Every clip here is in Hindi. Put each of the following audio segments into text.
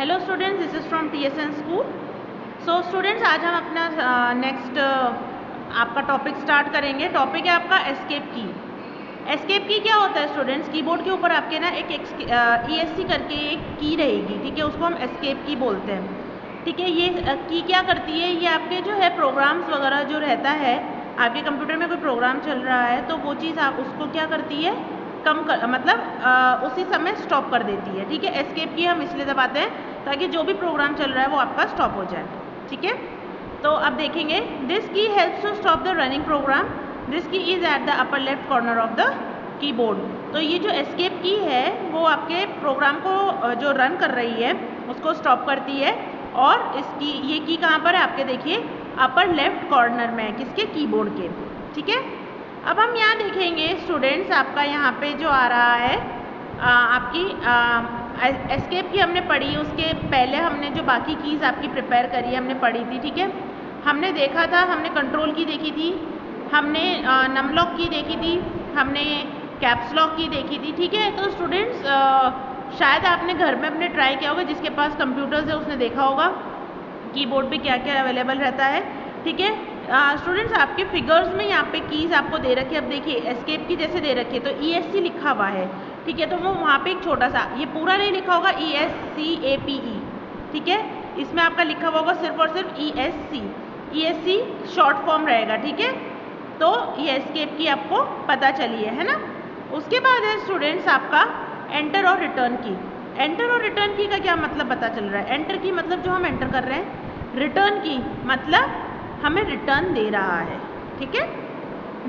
Hello students, this is from TSN school. So students, आज हम अपना नेक्स्ट आपका टॉपिक स्टार्ट करेंगे। टॉपिक है आपका एस्केप की। एस्केप की क्या होता है स्टूडेंट्स? कीबोर्ड के ऊपर आपके ना एक ESC करके एक की रहेगी, ठीक है, उसको हम एस्केप की बोलते हैं, ठीक है। ये की क्या करती है? ये आपके जो है प्रोग्राम्स वगैरह जो रहता है, आपके कंप्यूटर में कोई प्रोग्राम चल रहा है तो वो चीज़ आप उसको क्या करती है, उसी समय स्टॉप कर देती है, ठीक है। एस्केप की हम इसलिए दबाते हैं ताकि जो भी प्रोग्राम चल रहा है वो आपका स्टॉप हो जाए, ठीक है। तो अब देखेंगे, this key helps to stop the running program. This key is at the upper left corner of the keyboard. तो ये जो एस्केप की है वो आपके प्रोग्राम को जो रन कर रही है उसको स्टॉप करती है, और इसकी ये की कहाँ पर है आपके, देखिए अपर लेफ्ट कॉर्नर में है, किसके, कीबोर्ड के, ठीक है। अब हम यहाँ देखेंगे स्टूडेंट्स, आपका यहाँ पे जो आ रहा है आपकी एस्केप की हमने पढ़ी, उसके पहले हमने जो बाकी कीज़ आपकी प्रिपेयर करी हमने पढ़ी थी, ठीक है। हमने देखा था, हमने कंट्रोल की देखी थी, हमने नम लॉक की देखी थी, हमने कैप्स लॉक की देखी थी, ठीक है। तो स्टूडेंट्स शायद आपने घर में अपने ट्राई किया होगा, जिसके पास कंप्यूटर्स है उसने देखा होगा कीबोर्ड पे क्या क्या अवेलेबल रहता है, ठीक है। स्टूडेंट्स आपके फिगर्स में यहाँ पे कीज़ आपको दे रखी है। अब देखिए एस्केप की जैसे दे रखी है तो ESC लिखा हुआ है, ठीक है। तो वो वहाँ पे एक छोटा सा, ये पूरा नहीं लिखा होगा, ESCAPE, ठीक है। इसमें आपका लिखा हुआ होगा सिर्फ और सिर्फ ESC शॉर्ट फॉर्म रहेगा, ठीक है। तो ये एस्केप की आपको पता चली है ना। उसके बाद है स्टूडेंट्स आपका एंटर और रिटर्न की। एंटर और रिटर्न की का क्या मतलब पता चल रहा है? एंटर की मतलब जो हम एंटर कर रहे हैं, रिटर्न की मतलब हमें रिटर्न दे रहा है, ठीक है।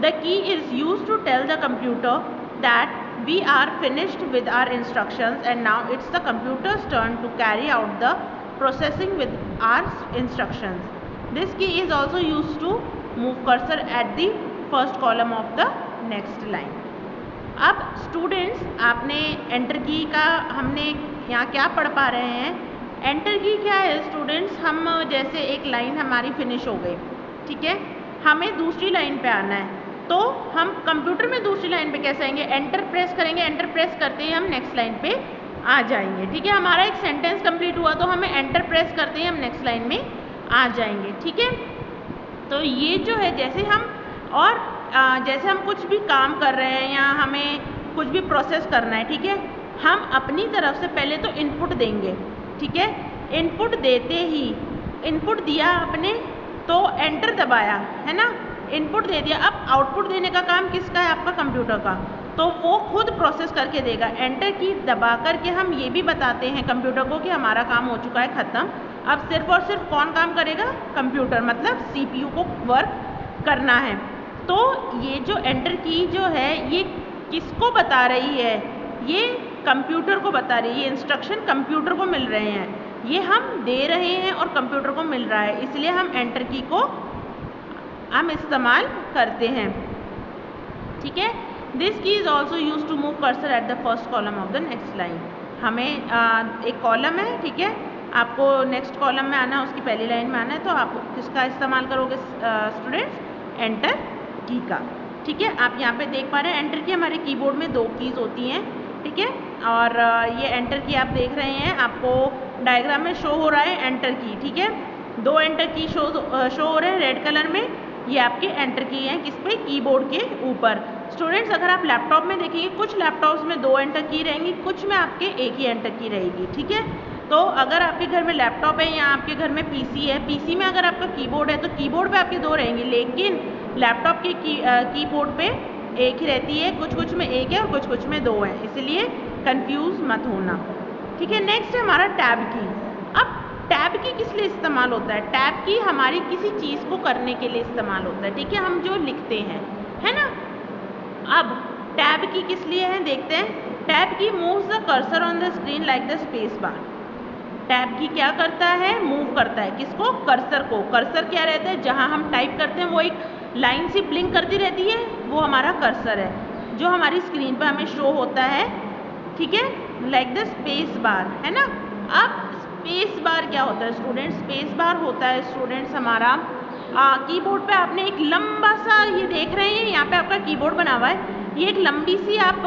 The key is use to tell the computer that we are finished with our instructions and now it's the computer's turn to carry out the processing with our instructions. This key is also use to move cursor at the first column of the next line. अब स्टूडेंट्स आपने एंटर की का हमने यहाँ क्या पढ़ पा रहे हैं? एंटर की क्या है स्टूडेंट्स? हम जैसे एक लाइन हमारी फिनिश हो गई, ठीक है, हमें दूसरी लाइन पे आना है, तो हम कंप्यूटर में दूसरी लाइन पे कैसे आएंगे? एंटर प्रेस करेंगे, एंटर प्रेस करते ही हम नेक्स्ट लाइन पे आ जाएंगे, ठीक है। हमारा एक सेंटेंस कंप्लीट हुआ तो हमें एंटर प्रेस करते ही हम नेक्स्ट लाइन में आ जाएंगे, ठीक है। तो ये जो है जैसे हम जैसे हम कुछ भी काम कर रहे हैं या हमें कुछ भी प्रोसेस करना है, ठीक है, हम अपनी तरफ से पहले तो इनपुट देंगे, ठीक है। इनपुट देते ही, इनपुट दिया आपने तो एंटर दबाया, है ना, इनपुट दे दिया। अब आउटपुट देने का काम किसका है? आपका कंप्यूटर का। तो वो खुद प्रोसेस करके देगा। एंटर की दबा करके हम ये भी बताते हैं कंप्यूटर को कि हमारा काम हो चुका है, ख़त्म। अब सिर्फ और सिर्फ कौन काम करेगा? कंप्यूटर, मतलब CPU को वर्क करना है। तो ये जो एंटर की जो है ये किसको बता रही है? ये कंप्यूटर को बता रही है। ये इंस्ट्रक्शन कंप्यूटर को मिल रहे हैं, ये हम दे रहे हैं और कंप्यूटर को मिल रहा है, इसलिए हम एंटर की को हम इस्तेमाल करते हैं, ठीक है। This key is also use to move cursor at the first column of the next line. हमें एक कॉलम है, ठीक है, आपको नेक्स्ट कॉलम में आना है, उसकी पहली लाइन में आना है, तो आप किसका इस्तेमाल करोगे स्टूडेंट्स? एंटर की का, ठीक है। आप यहाँ पे देख पा रहे हैं एंटर की हमारे कीबोर्ड में 2 कीज़ होती हैं, ठीक है। और ये एंटर की आप देख रहे हैं, आपको डायग्राम में शो हो रहा है एंटर की, ठीक है। 2 एंटर की शो हो रहे हैं रेड कलर में, ये आपके एंटर की हैं, किस पे? कीबोर्ड के ऊपर। स्टूडेंट्स अगर आप लैपटॉप में देखेंगे, कुछ लैपटॉप्स में 2 एंटर की रहेंगी, कुछ में आपके एक ही एंटर की रहेगी, ठीक है। तो अगर आपके घर में लैपटॉप है या आपके घर में PC है, PC में अगर आपका कीबोर्ड है तो कीबोर्ड पे आपकी 2 रहेंगी, लेकिन लैपटॉप के कीबोर्ड पे एक ही रहती है, कुछ कुछ में एक है और कुछ कुछ में 2 है, इसलिए कंफ्यूज मत होना, ठीक है। नेक्स्ट है हमारा टैब की। अब टैब की किस लिए इस्तेमाल होता है? टैब की हमारी किसी चीज़ को करने के लिए इस्तेमाल होता है, ठीक है, हम जो लिखते हैं, है ना। अब टैब की किस लिए है देखते हैं। टैब की moves the cursor on the screen like the space bar. Tab की क्या करता है? मूव करता है, किसको? कर्सर को। कर्सर क्या रहता है? जहाँ हम टाइप करते हैं वो एक लाइन सी ब्लिंक करती रहती है, वो हमारा कर्सर है जो हमारी स्क्रीन पर हमें शो होता है, ठीक है, लाइक द स्पेस बार, है ना। अब स्पेस बार क्या होता है स्टूडेंट्स? स्पेस बार होता है स्टूडेंट्स हमारा कीबोर्ड पे आपने एक लंबा सा, ये देख रहे हैं यहाँ पे आपका कीबोर्ड बना हुआ है, ये एक लंबी सी आप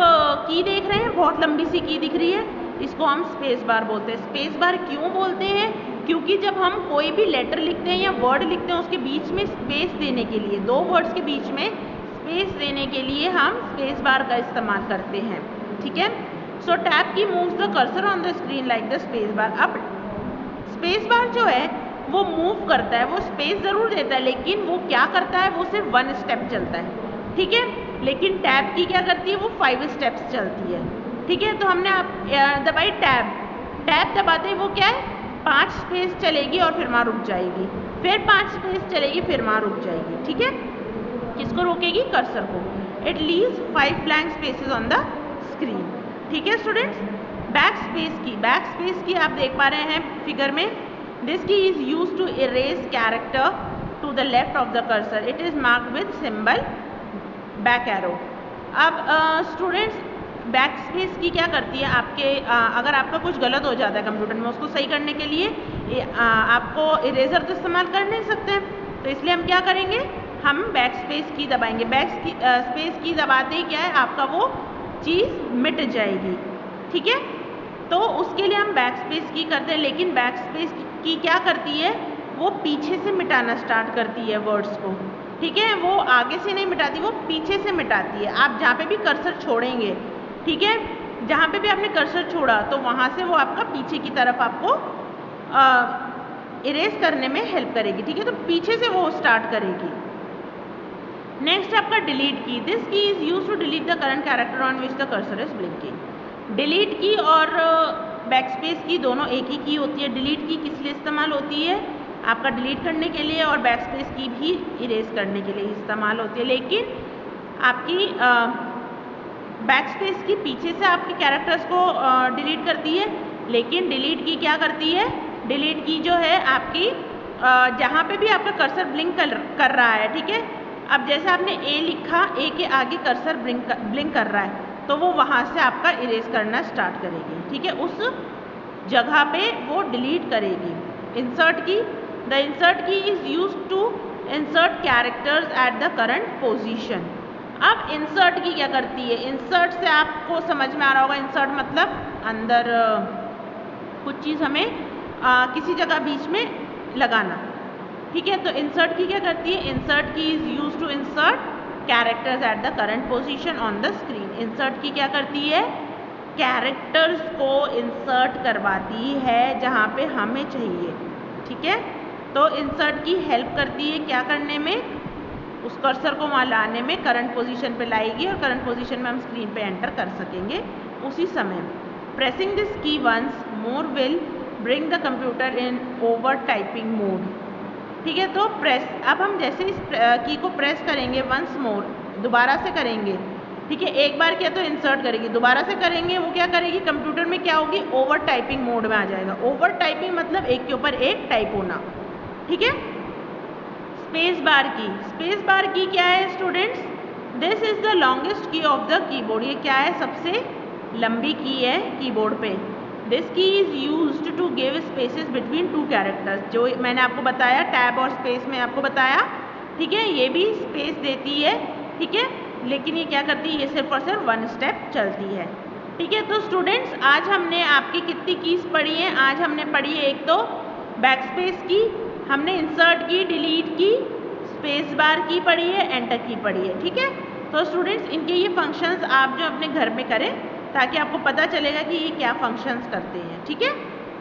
की देख रहे हैं, बहुत लंबी सी की दिख रही है, इसको हम स्पेस बार बोलते हैं। स्पेस बार क्यों बोलते हैं? क्योंकि जब हम कोई भी लेटर लिखते हैं या वर्ड लिखते हैं उसके बीच में स्पेस देने के लिए, दो वर्ड्स के बीच में स्पेस देने के लिए हम स्पेस बार का इस्तेमाल करते हैं। ठीक है, सो टैब की moves the cursor on the screen like the space bar. अब स्पेस बार जो है वो मूव करता है, वो स्पेस ज़रूर देता है, लेकिन वो क्या करता है, वो सिर्फ 1 स्टेप चलता है। ठीक है, लेकिन टैब की क्या करती है, वो 5 स्टेप्स चलती है। ठीक है, तो हमने आप दबाई टैब, टैब दबाते ही वो क्या है, 5 स्पेस चलेगी और फिर वहाँ रुक जाएगी, फिर 5 स्पेस चलेगी, फिर वहाँ रुक जाएगी। ठीक है, किसको रोकेगी, कर्सर को। It leaves 5 blank spaces on the screen. ठीक है स्टूडेंट्स, बैक स्पेस की आप देख पा रहे हैं फिगर में। This key is use to erase character to the left of the cursor. It is marked with symbol back arrow. अब स्टूडेंट्स बैक स्पेस की क्या करती है, आपके अगर आपका कुछ गलत हो जाता है कंप्यूटर में, उसको सही करने के लिए आपको इरेजर तो इस्तेमाल कर नहीं सकते हैं, तो इसलिए हम क्या करेंगे, हम बैक स्पेस की दबाएंगे। बैक स्पेस की दबाते ही क्या है, आपका वो चीज़ मिट जाएगी। ठीक है, तो उसके लिए हम बैक स्पेस की करते हैं, लेकिन बैक स्पेस की क्या करती है, वो पीछे से मिटाना स्टार्ट करती है वर्ड्स को। ठीक है, वो आगे से नहीं मिटाती, वो पीछे से मिटाती है। आप जहाँ पे भी कर्सर छोड़ेंगे, ठीक है, जहाँ पे भी आपने कर्सर छोड़ा तो वहाँ से वो आपका पीछे की तरफ आपको इरेज करने में हेल्प करेगी। ठीक है, तो पीछे से वो स्टार्ट करेगी। नेक्स्ट आपका delete key. This key is use to delete the current character on which the cursor is blinking. Delete key और बैक स्पेस की दोनों एक ही की होती है। डिलीट की किस लिए इस्तेमाल होती है, आपका डिलीट करने के लिए, और बैक स्पेस की भी इरेज करने के लिए इस्तेमाल होती है। लेकिन आपकी बैक स्पेस की पीछे से आपके कैरेक्टर्स को डिलीट करती है, लेकिन डिलीट की क्या करती है, डिलीट की जो है आपकी जहाँ पे भी आपका कर्सर ब्लिंक कर रहा है, ठीक है, अब जैसे आपने ए लिखा, ए के आगे कर्सर ब्लिंक कर रहा है, तो वो वहाँ से आपका इरेज करना स्टार्ट करेगी। ठीक है, उस जगह पे वो डिलीट करेगी। Insert key, the insert key is use to insert characters at the current position. अब इंसर्ट की क्या करती है, इंसर्ट से आपको समझ में आ रहा होगा, इंसर्ट मतलब अंदर कुछ चीज़ हमें किसी जगह बीच में लगाना। ठीक है, तो इंसर्ट की क्या करती है, insert key is use to insert characters at the current position on the screen. Insert key क्या करती है, कैरेक्टर्स को इंसर्ट करवाती है जहाँ पे हमें चाहिए। ठीक है, तो इंसर्ट की हेल्प करती है क्या करने में, उस कर्सर को वहाँ लाने में, करंट पोजीशन पे लाएगी और करंट पोजीशन में हम स्क्रीन पे एंटर कर सकेंगे उसी समय। Pressing this key once more will bring the computer in over typing mode. ठीक है, तो प्रेस, अब हम जैसे इस की को प्रेस करेंगे वंस मोर, दोबारा से करेंगे, ठीक है, एक बार किया तो इंसर्ट करेगी, दोबारा से करेंगे वो क्या करेगी, कंप्यूटर में क्या होगी, ओवर टाइपिंग मोड में आ जाएगा। ओवर टाइपिंग मतलब एक के ऊपर एक टाइप होना। ठीक है, स्पेस बार की क्या है students, this is the longest key of the keyboard. ये क्या है, सबसे लंबी की है कीबोर्ड पे। This key is used to give spaces between two characters, जो मैंने आपको बताया टैब और स्पेस में आपको बताया। ठीक है, ये भी स्पेस देती है। ठीक है, लेकिन ये क्या करती है, ये सिर्फ और सिर्फ 1 स्टेप चलती है। ठीक है, तो स्टूडेंट्स आज हमने आपकी कितनी कीज पढ़ी हैं, आज हमने पढ़ी है एक तो बैक स्पेस की, हमने इंसर्ट की, डिलीट की, स्पेस बार की पढ़ी है, एंटर की पढ़ी है। ठीक है, तो स्टूडेंट्स इनके ये फंक्शंस आप जो अपने घर में करें ताकि आपको पता चलेगा कि ये क्या फंक्शंस करते हैं। ठीक है,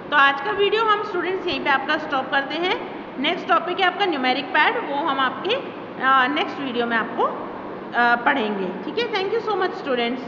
तो आज का वीडियो हम स्टूडेंट्स यहीं पे आपका स्टॉप करते हैं। नेक्स्ट टॉपिक है आपका न्यूमेरिक पैड, वो हम आपके नेक्स्ट वीडियो में आपको पढ़ेंगे। ठीक है, thank you so much students.